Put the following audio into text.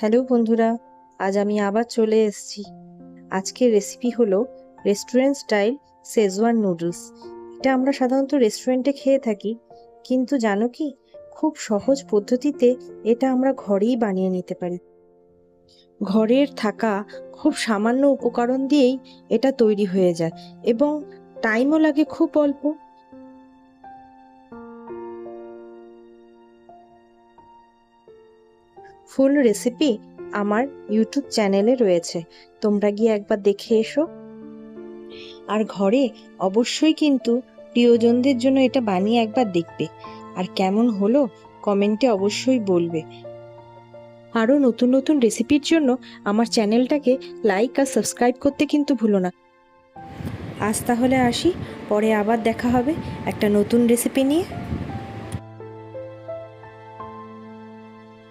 Hello বন্ধুরা, আজ আমি আবার চলে এসেছি। আজকের রেসিপি হলো রেস্টুরেন্ট স্টাইল শেজওয়ান নুডলস। এটা আমরা সাধারণত রেস্টুরেন্টে খেয়ে থাকি, কিন্তু জানো কি, খুব সহজ পদ্ধতিতে এটা আমরা ঘরেই বানিয়ে নিতে পারি। ঘরের থাকা খুব সামান্য উপকরণ দিয়েই এটা তৈরি হয়ে যায় এবং টাইমও লাগে খুব অল্প। ফুল রেসিপি আমার ইউটিউব চ্যানেলে রয়েছে, তোমরা গিয়ে একবার দেখে এসো। আর ঘরে অবশ্যই কিন্তু প্রিয়জনদের জন্য এটা বানিয়ে একবার দেখবে, আর কেমন হলো কমেন্টে অবশ্যই বলবে। আরও নতুন নতুন রেসিপির জন্য আমার চ্যানেলটাকে লাইক আর সাবস্ক্রাইব করতে কিন্তু ভুলো না। আজ তাহলে আসি, পরে আবার দেখা হবে একটা নতুন রেসিপি নিয়ে।